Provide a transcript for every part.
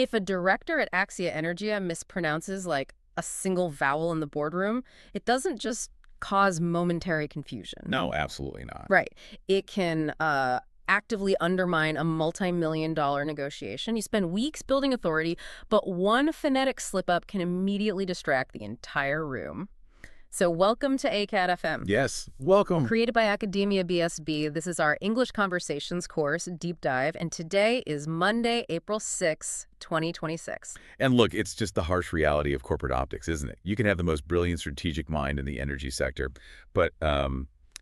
If a director at Energia mispronounces like a single vowel in the boardroom, it doesn't just cause momentary confusion. No, absolutely not. Right. It can actively undermine a multi-million-dollar negotiation. You spend weeks building authority, but one phonetic slip-up can immediately distract the entire room. So welcome to Acad FM. Yes, welcome. Created by Academia BSB, this is our English Conversations course, Deep Dive, and today is Monday, April 6, 2026. And look, it's just the harsh reality of corporate optics, isn't it? You can have the most brilliant strategic mind in the energy sector, but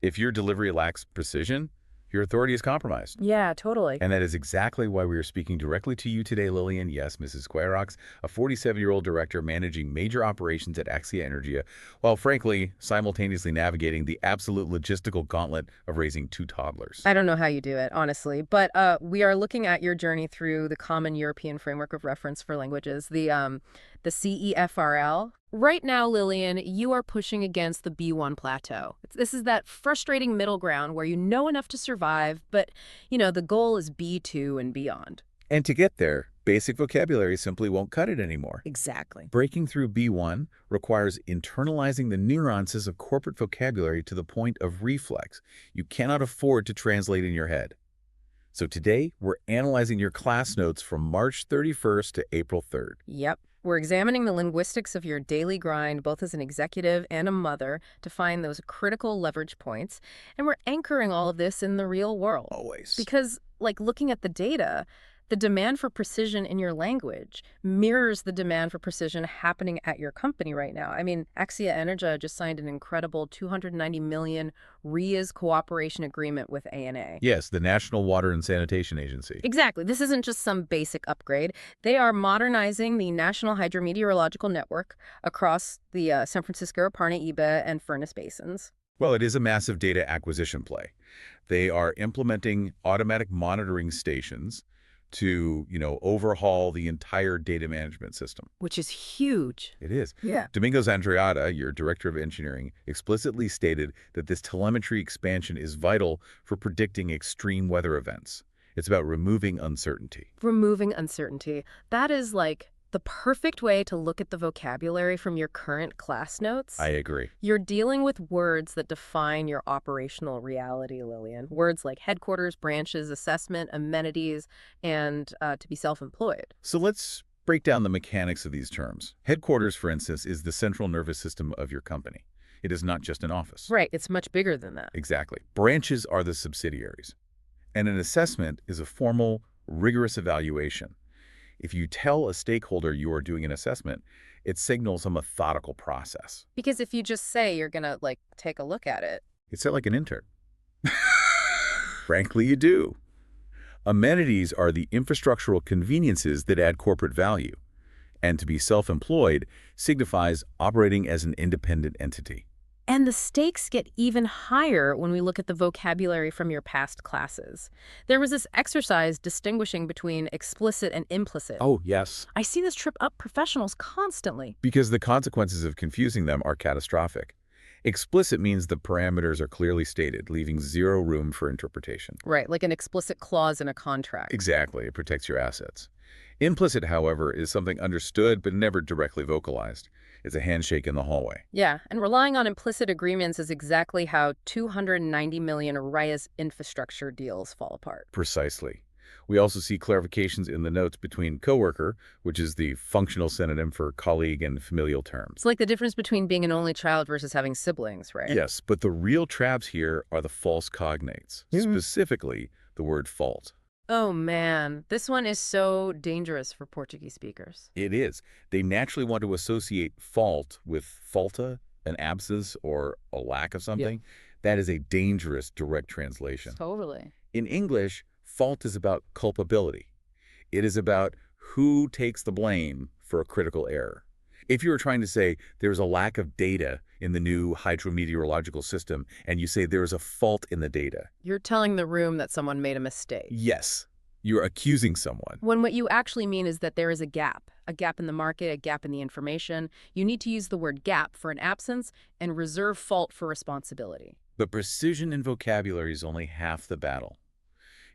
if your delivery lacks precision, your authority is compromised. Yeah, totally. And that is exactly why we are speaking directly to you today, Lilian. Yes, Mrs. Quairox, a 47-year-old director managing major operations at Acad Energia, while frankly, simultaneously navigating the absolute logistical gauntlet of raising 2 toddlers. I don't know how you do it, honestly, but we are looking at your journey through the Common European Framework of Reference for Languages, the CEFRL. Right now, Lilian, you are pushing against the B1 plateau. This is that frustrating middle ground where you know enough to survive, but, the goal is B2 and beyond. And to get there, basic vocabulary simply won't cut it anymore. Exactly. Breaking through B1 requires internalizing the nuances of corporate vocabulary to the point of reflex. You cannot afford to translate in your head. So today, we're analyzing your class notes from March 31st to April 3rd. Yep. We're examining the linguistics of your daily grind, both as an executive and a mother, to find those critical leverage points. And we're anchoring all of this in the real world. Always. Because, looking at the data, the demand for precision in your language mirrors the demand for precision happening at your company right now. I mean, Acad Energia just signed an incredible $290 million RIA's cooperation agreement with ANA. Yes, the National Water and Sanitation Agency. Exactly. This isn't just some basic upgrade. They are modernizing the National Hydrometeorological Network across the San Francisco, Parnaíba, and Furnace basins. Well, it is a massive data acquisition play. They are implementing automatic monitoring stations to, overhaul the entire data management system. Which is huge. It is. Yeah. Domingos Andreada, your director of engineering, explicitly stated that this telemetry expansion is vital for predicting extreme weather events. It's about removing uncertainty. Removing uncertainty. That is the perfect way to look at the vocabulary from your current class notes. I agree. You're dealing with words that define your operational reality, Lilian. Words like headquarters, branches, assessment, amenities, and to be self-employed. So let's break down the mechanics of these terms. Headquarters, for instance, is the central nervous system of your company. It is not just an office. Right. It's much bigger than that. Exactly. Branches are the subsidiaries. And an assessment is a formal, rigorous evaluation. If you tell a stakeholder you are doing an assessment, it signals a methodical process. Because if you just say you're going to, take a look at it. It's like an intern. Frankly, you do. Amenities are the infrastructural conveniences that add corporate value. And to be self-employed signifies operating as an independent entity. And the stakes get even higher when we look at the vocabulary from your past classes. There was this exercise distinguishing between explicit and implicit. Oh, yes. I see this trip up professionals constantly. Because the consequences of confusing them are catastrophic. Explicit means the parameters are clearly stated, leaving zero room for interpretation. Right, like an explicit clause in a contract. Exactly. It protects your assets. Implicit, however, is something understood but never directly vocalized. It's a handshake in the hallway. Yeah, and relying on implicit agreements is exactly how 290 million RIA's infrastructure deals fall apart. Precisely. We also see clarifications in the notes between coworker, which is the functional synonym for colleague and familial terms. It's like the difference between being an only child versus having siblings, right? Yes, but the real traps here are the false cognates, specifically the word fault. Oh man, this one is so dangerous for Portuguese speakers. It is. They naturally want to associate fault with falta, an absence, or a lack of something. Yep. That is a dangerous direct translation. Totally. In English, fault is about culpability. It is about who takes the blame for a critical error. If you were trying to say there's a lack of data in the new hydrometeorological system, and you say there is a fault in the data. You're telling the room that someone made a mistake. Yes, you're accusing someone. When what you actually mean is that there is a gap in the market, a gap in the information. You need to use the word gap for an absence and reserve fault for responsibility. But precision in vocabulary is only half the battle.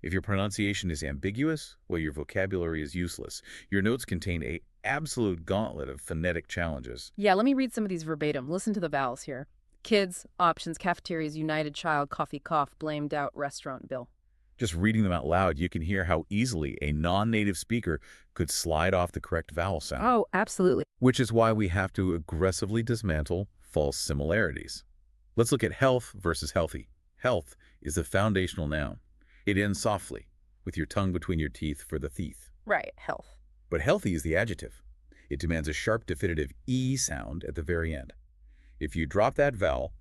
If your pronunciation is ambiguous, well, your vocabulary is useless. Your notes contain a absolute gauntlet of phonetic challenges. Yeah, let me read some of these verbatim. Listen to the vowels here. Kids, options, cafeterias, united child, coffee, cough, blamed out, restaurant, bill. Just reading them out loud, you can hear how easily a non-native speaker could slide off the correct vowel sound. Oh, absolutely. Which is why we have to aggressively dismantle false similarities. Let's look at health versus healthy. Health is the foundational noun. It ends softly, with your tongue between your teeth for the thief. Right, health. But healthy is the adjective. It demands a sharp definitive E sound at the very end. If you drop that vowel,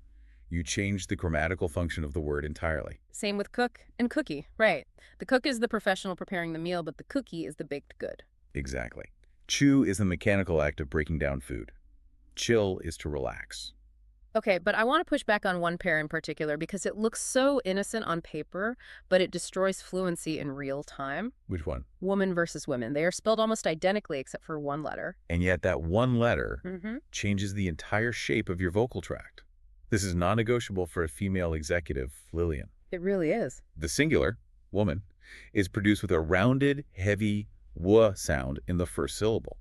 you change the grammatical function of the word entirely. Same with cook and cookie, right. The cook is the professional preparing the meal, but the cookie is the baked good. Exactly. Chew is the mechanical act of breaking down food. Chill is to relax. Okay, but I want to push back on one pair in particular because it looks so innocent on paper, but it destroys fluency in real time. Which one? Woman versus women. They are spelled almost identically except for one letter. And yet that one letter changes the entire shape of your vocal tract. This is non-negotiable for a female executive, Lilian. It really is. The singular, woman, is produced with a rounded, heavy w sound in the first syllable.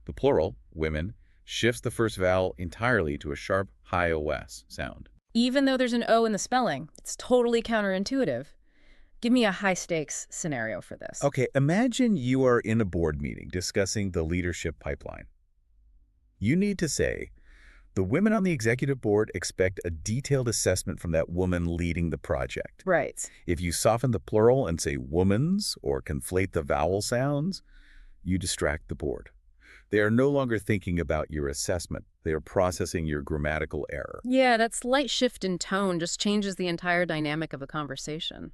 The plural, women, shifts the first vowel entirely to a sharp, high OS sound. Even though there's an O in the spelling, it's totally counterintuitive. Give me a high-stakes scenario for this. Okay, imagine you are in a board meeting discussing the leadership pipeline. You need to say, the women on the executive board expect a detailed assessment from that woman leading the project. Right. If you soften the plural and say womans or conflate the vowel sounds, you distract the board. They are no longer thinking about your assessment. They are processing your grammatical error. Yeah, that slight shift in tone just changes the entire dynamic of a conversation.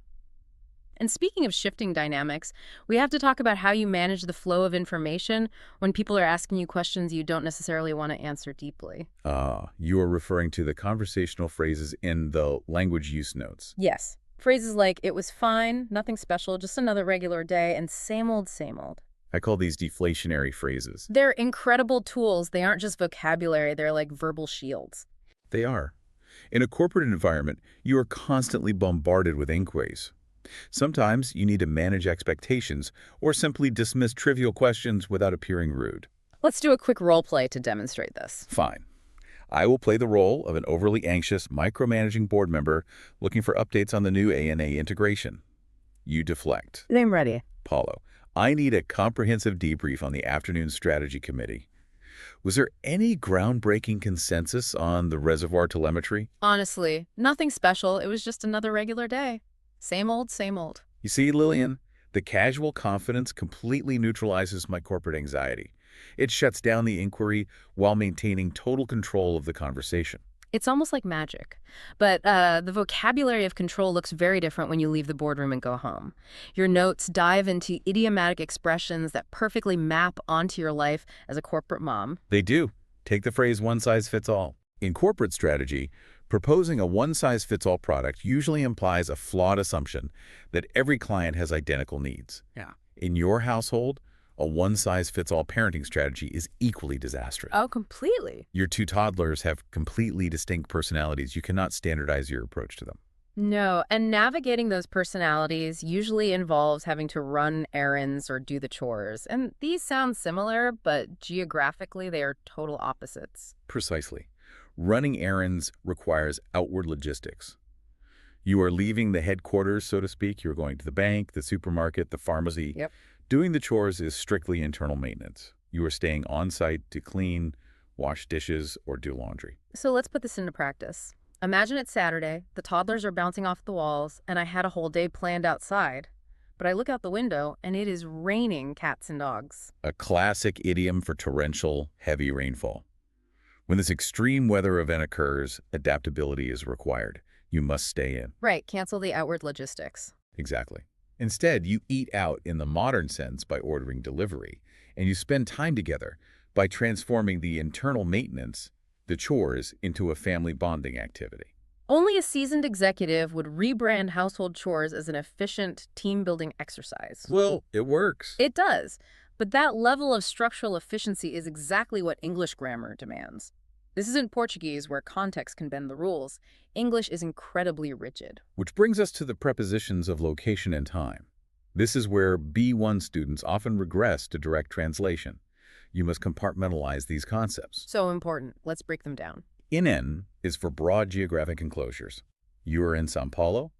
And speaking of shifting dynamics, we have to talk about how you manage the flow of information when people are asking you questions you don't necessarily want to answer deeply. You are referring to the conversational phrases in the language use notes. Yes. Phrases like, it was fine, nothing special, just another regular day, and same old, same old. I call these deflationary phrases. They're incredible tools. They aren't just vocabulary. They're like verbal shields. They are. In a corporate environment, you are constantly bombarded with inquiries. Sometimes you need to manage expectations or simply dismiss trivial questions without appearing rude. Let's do a quick role play to demonstrate this. Fine. I will play the role of an overly anxious, micromanaging board member looking for updates on the new ANA integration. You deflect. I'm ready. Paulo, I need a comprehensive debrief on the afternoon strategy committee. Was there any groundbreaking consensus on the reservoir telemetry? Honestly, nothing special. It was just another regular day. Same old, same old. You see, Lilian, the casual confidence completely neutralizes my corporate anxiety. It shuts down the inquiry while maintaining total control of the conversation. It's almost like magic. But the vocabulary of control looks very different when you leave the boardroom and go home. Your notes dive into idiomatic expressions that perfectly map onto your life as a corporate mom. They do. Take the phrase one size fits all. In corporate strategy, proposing a one-size-fits-all product usually implies a flawed assumption that every client has identical needs. Yeah. In your household, a one-size-fits-all parenting strategy is equally disastrous. Oh, completely. Your two toddlers have completely distinct personalities. You cannot standardize your approach to them. No, and navigating those personalities usually involves having to run errands or do the chores. And these sound similar, but geographically they are total opposites. Precisely. Running errands requires outward logistics. You are leaving the headquarters, so to speak. You're going to the bank, the supermarket, the pharmacy. Yep. Doing the chores is strictly internal maintenance. You are staying on site to clean, wash dishes, or do laundry. So let's put this into practice. Imagine it's Saturday, the toddlers are bouncing off the walls, and I had a whole day planned outside. But I look out the window, and it is raining cats and dogs. A classic idiom for torrential, heavy rainfall. When this extreme weather event occurs, adaptability is required. You must stay in. Right, cancel the outward logistics. Exactly. Instead, you eat out in the modern sense by ordering delivery, and you spend time together by transforming the internal maintenance, the chores, into a family bonding activity. Only a seasoned executive would rebrand household chores as an efficient team-building exercise. Well, it works. It does, but that level of structural efficiency is exactly what English grammar demands. This isn't Portuguese where context can bend the rules. English is incredibly rigid. Which brings us to the prepositions of location and time. This is where B1 students often regress to direct translation. You must compartmentalize these concepts. So important. Let's break them down. IN is for broad geographic enclosures. You are in São Paulo.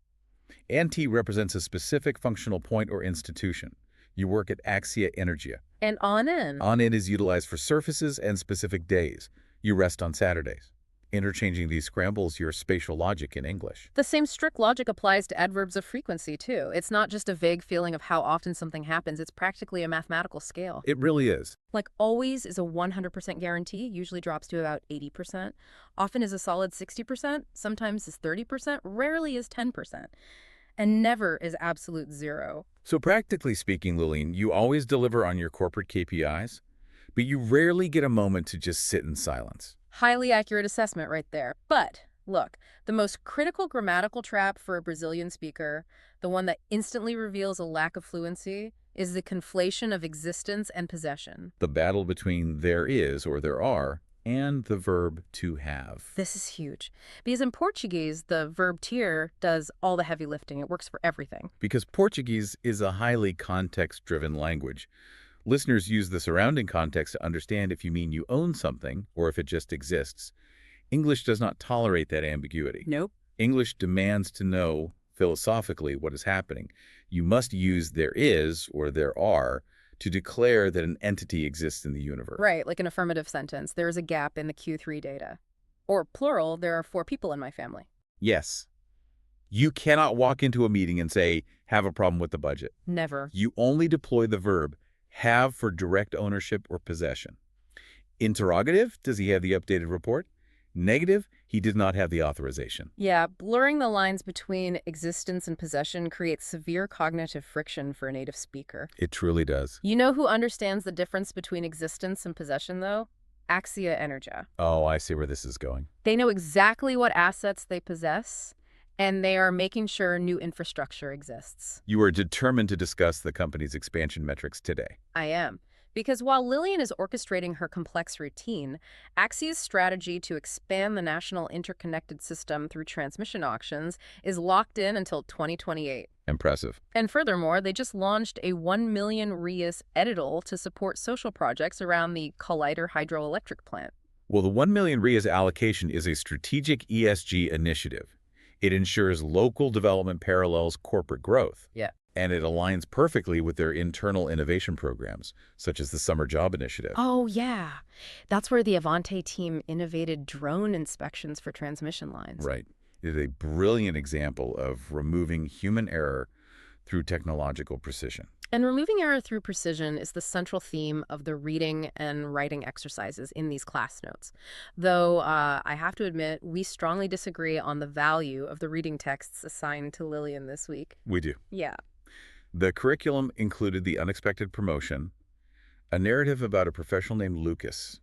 NT represents a specific functional point or institution. You work at Acad Energia. And on-in. On-in is utilized for surfaces and specific days. You rest on Saturdays. Interchanging these scrambles your spatial logic in English. The same strict logic applies to adverbs of frequency, too. It's not just a vague feeling of how often something happens. It's practically a mathematical scale. It really is. Like always is a 100% guarantee, usually drops to about 80%. Often is a solid 60%, sometimes is 30%, rarely is 10%. And never is absolute zero. So practically speaking, Lilian, you always deliver on your corporate KPIs, but you rarely get a moment to just sit in silence. Highly accurate assessment right there. But look, the most critical grammatical trap for a Brazilian speaker, the one that instantly reveals a lack of fluency, is the conflation of existence and possession. The battle between there is or there are and the verb to have. This is huge. Because in Portuguese, the verb ter does all the heavy lifting. It works for everything. Because Portuguese is a highly context-driven language. Listeners use the surrounding context to understand if you mean you own something or if it just exists. English does not tolerate that ambiguity. Nope. English demands to know philosophically what is happening. You must use there is or there are to declare that an entity exists in the universe. Right, like an affirmative sentence. There is a gap in the Q3 data. Or plural, there are 4 people in my family. Yes. You cannot walk into a meeting and say, have a problem with the budget. Never. You only deploy the verb have for direct ownership or possession. Interrogative, does he have the updated report? Negative, he did not have the authorization. Yeah, blurring the lines between existence and possession creates severe cognitive friction for a native speaker. It truly does. You know who understands the difference between existence and possession, though? Acad Energia. Oh, I see where this is going. They know exactly what assets they possess, and they are making sure new infrastructure exists. You are determined to discuss the company's expansion metrics today. I am. Because while Lilian is orchestrating her complex routine, Acad's strategy to expand the national interconnected system through transmission auctions is locked in until 2028. Impressive. And furthermore, they just launched a 1 million reais edital to support social projects around the Collider hydroelectric plant. Well, the 1 million reais allocation is a strategic ESG initiative. It ensures local development parallels corporate growth. Yeah. And it aligns perfectly with their internal innovation programs, such as the Summer Job Initiative. Oh, yeah. That's where the Avante team innovated drone inspections for transmission lines. Right. It is a brilliant example of removing human error through technological precision. And removing error through precision is the central theme of the reading and writing exercises in these class notes. Though I have to admit, we strongly disagree on the value of the reading texts assigned to Lilian this week. We do. Yeah. The curriculum included the unexpected promotion, a narrative about a professional named Lucas.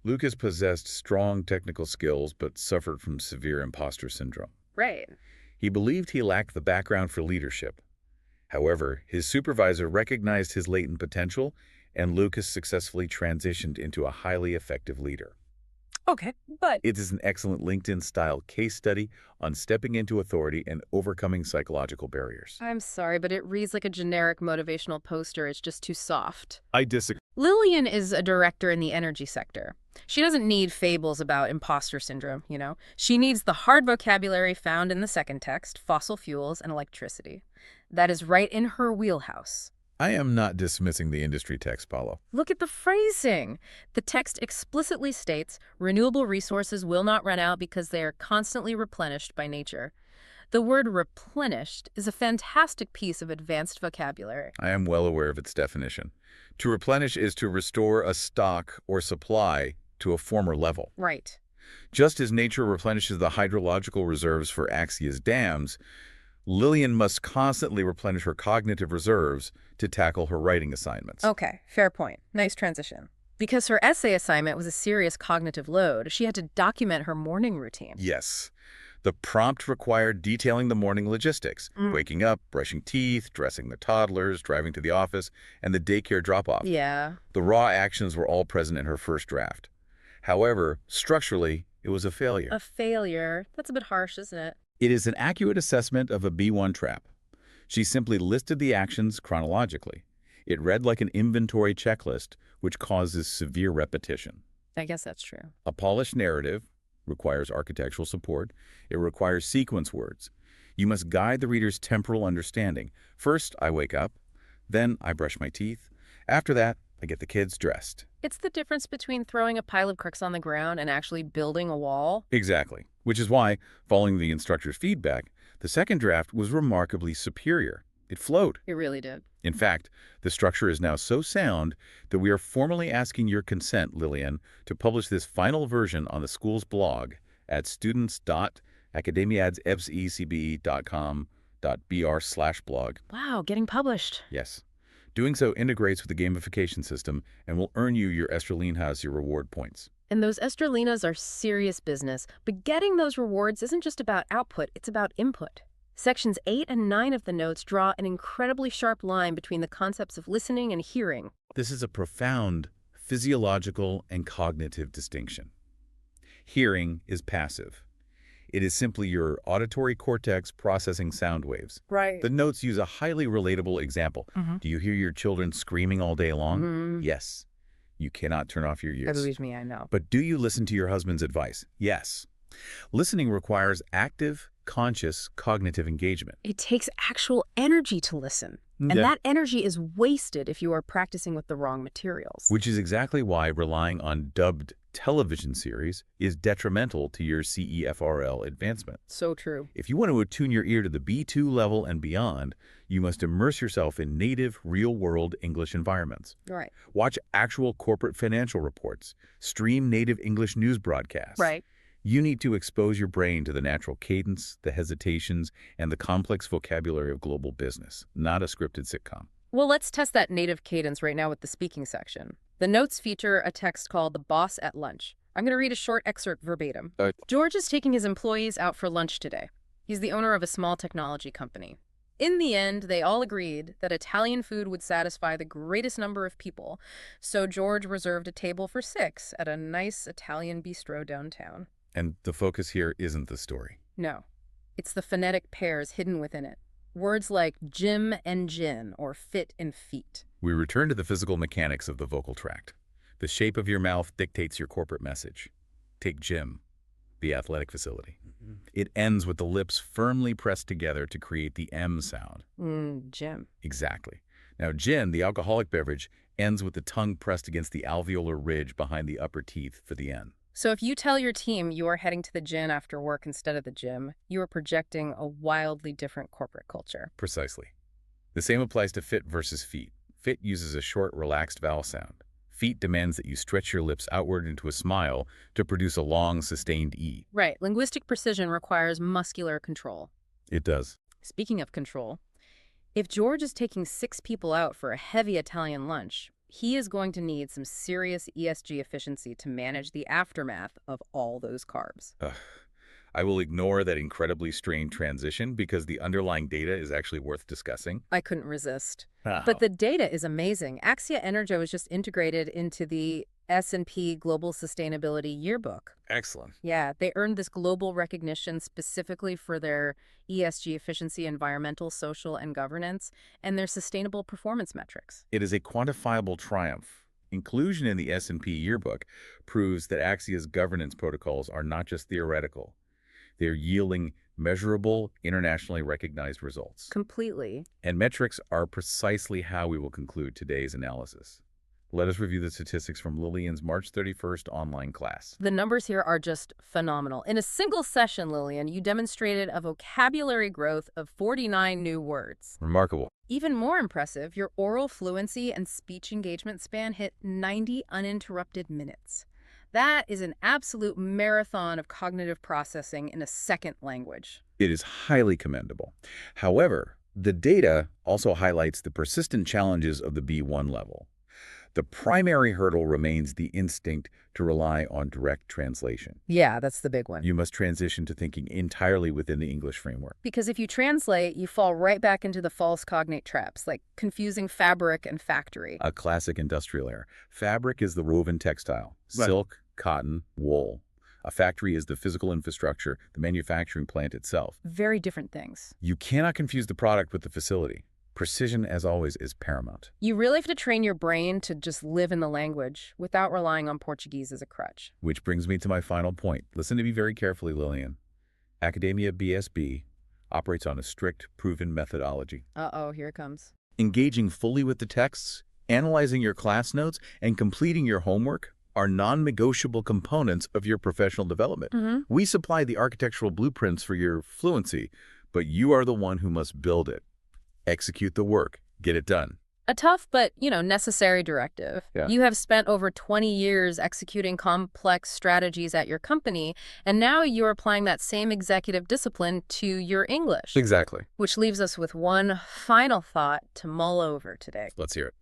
Lucas possessed strong technical skills but suffered from severe imposter syndrome. Right. He believed he lacked the background for leadership. However, his supervisor recognized his latent potential, and Lucas successfully transitioned into a highly effective leader. Okay, but It is an excellent LinkedIn-style case study on stepping into authority and overcoming psychological barriers. I'm sorry, but it reads like a generic motivational poster. It's just too soft. I disagree. Lilian is a director in the energy sector. She doesn't need fables about imposter syndrome, you know. She needs the hard vocabulary found in the second text, fossil fuels and electricity. That is right in her wheelhouse. I am not dismissing the industry text, Paulo. Look at the phrasing. The text explicitly states renewable resources will not run out because they are constantly replenished by nature. The word replenished is a fantastic piece of advanced vocabulary. I am well aware of its definition. To replenish is to restore a stock or supply to a former level. Right. Just as nature replenishes the hydrological reserves for Axia's dams, Lilian must constantly replenish her cognitive reserves to tackle her writing assignments. Okay, fair point. Nice transition. Because her essay assignment was a serious cognitive load, she had to document her morning routine. Yes. The prompt required detailing the morning logistics, waking up, brushing teeth, dressing the toddlers, driving to the office, and the daycare drop-off. Yeah. The raw actions were all present in her first draft. However, structurally, it was a A failure. failure. That's a bit harsh, isn't it? It is an accurate assessment of a B1 trap. She simply listed the actions chronologically. It read like an inventory checklist, which causes severe repetition. I guess that's true. A polished narrative requires architectural support. It requires sequence words. You must guide the reader's temporal understanding. First, I wake up. Then, I brush my teeth. After that, I get the kids dressed. It's the difference between throwing a pile of bricks on the ground and actually building a wall. Exactly. Which is why, following the instructor's feedback, the second draft was remarkably superior. It flowed. It really did. In fact, the structure is now so sound that we are formally asking your consent, Lilian, to publish this final version on the school's blog at students.AcademiaBSB.com.br/blog. Wow, getting published. Yes. Doing so integrates with the gamification system and will earn you your Estrelinas, your reward points. And those estrelinas are serious business. But getting those rewards isn't just about output, it's about input. Sections 8 and 9 of the notes draw an incredibly sharp line between the concepts of listening and hearing. This is a profound physiological and cognitive distinction. Hearing is passive. It is simply your auditory cortex processing sound waves. Right. The notes use a highly relatable example. Do you hear your children screaming all day long? Yes. You cannot turn off your ears. Believe me, I know. But do you listen to your husband's advice? Yes. Listening requires active, conscious, cognitive engagement. It takes actual energy to listen. And Yeah. that energy is wasted if you are practicing with the wrong materials. Which is exactly why relying on dubbed television series is detrimental to your CEFRL advancement. So true. If you want to attune your ear to the B2 level and beyond, you must immerse yourself in native, real-world English environments. Right. Watch actual corporate financial reports. Stream native English news broadcasts. Right. You need to expose your brain to the natural cadence, the hesitations, and the complex vocabulary of global business, not a scripted sitcom. Well, let's test that native cadence right now with the speaking section. The notes feature a text called The Boss at Lunch. I'm going to read a short excerpt verbatim. George is taking his employees out for lunch today. He's the owner of a small technology company. In the end, they all agreed that Italian food would satisfy the greatest number of people, so George reserved a table for 6 at a nice Italian bistro downtown. And the focus here isn't the story. No, it's the phonetic pairs hidden within it. Words like gym and gin, or fit and feet. We return to the physical mechanics of the vocal tract. The shape of your mouth dictates your corporate message. Take gym, the athletic facility. It ends with the lips firmly pressed together to create the M sound. Gym. Exactly. Now, gin, the alcoholic beverage, ends with the tongue pressed against the alveolar ridge behind the upper teeth for the N. So if you tell your team you are heading to the gym after work instead of the gym, you are projecting a wildly different corporate culture. Precisely. The same applies to fit versus feet. Fit uses a short, relaxed vowel sound. Feet demands that you stretch your lips outward into a smile to produce a long, sustained E. Right. Linguistic precision requires muscular control. It does. Speaking of control, if George is taking 6 people out for a heavy Italian lunch, he is going to need some serious ESG efficiency to manage the aftermath of all those carbs. I will ignore that incredibly strained transition because the underlying data is actually worth discussing. I couldn't resist. Oh. But the data is amazing. Axia Energy was just integrated into the S&P Global Sustainability Yearbook. Excellent. Yeah, they earned this global recognition specifically for their ESG efficiency, environmental, social, and governance, and their sustainable performance metrics. It is a quantifiable triumph. Inclusion in the S&P Yearbook proves that Axia's governance protocols are not just theoretical. They're yielding measurable, internationally recognized results. Completely. And metrics are precisely how we will conclude today's analysis. Let us review the statistics from Lilian's March 31st online class. The numbers here are just phenomenal. In a single session, Lilian, you demonstrated a vocabulary growth of 49 new words. Remarkable. Even more impressive, your oral fluency and speech engagement span hit 90 uninterrupted minutes. That is an absolute marathon of cognitive processing in a second language. It is highly commendable. However, the data also highlights the persistent challenges of the B1 level. The primary hurdle remains the instinct to rely on direct translation. Yeah, that's the big one. You must transition to thinking entirely within the English framework. Because if you translate, you fall right back into the false cognate traps, like confusing fabric and factory. A classic industrial error. Fabric is the woven textile. Right. Silk, cotton, wool. A factory is the physical infrastructure, the manufacturing plant itself. Very different things. You cannot confuse the product with the facility. Precision, as always, is paramount. You really have to train your brain to just live in the language without relying on Portuguese as a crutch. Which brings me to my final point. Listen to me very carefully, Lilian. Academia BSB operates on a strict, proven methodology. Uh-oh, here it comes. Engaging fully with the texts, analyzing your class notes, and completing your homework are non-negotiable components of your professional development. We supply the architectural blueprints for your fluency, but you are the one who must build it. Execute the work. Get it done. A tough but, necessary directive. Yeah. You have spent over 20 years executing complex strategies at your company, and now you're applying that same executive discipline to your English. Exactly. Which leaves us with one final thought to mull over today. Let's hear it.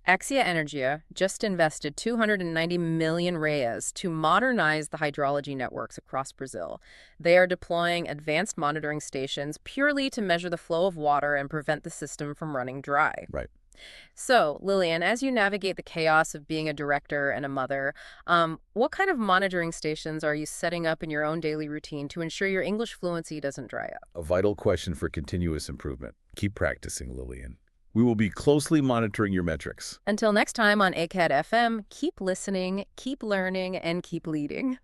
Axia Energia just invested 290 million reais to modernize the hydrology networks across Brazil. They are deploying advanced monitoring stations purely to measure the flow of water and prevent the system from running dry. Right. So, Lilian, as you navigate the chaos of being a director and a mother, what kind of monitoring stations are you setting up in your own daily routine to ensure your English fluency doesn't dry up? A vital question for continuous improvement. Keep practicing, Lilian. We will be closely monitoring your metrics. Until next time on Acad FM, keep listening, keep learning, and keep leading.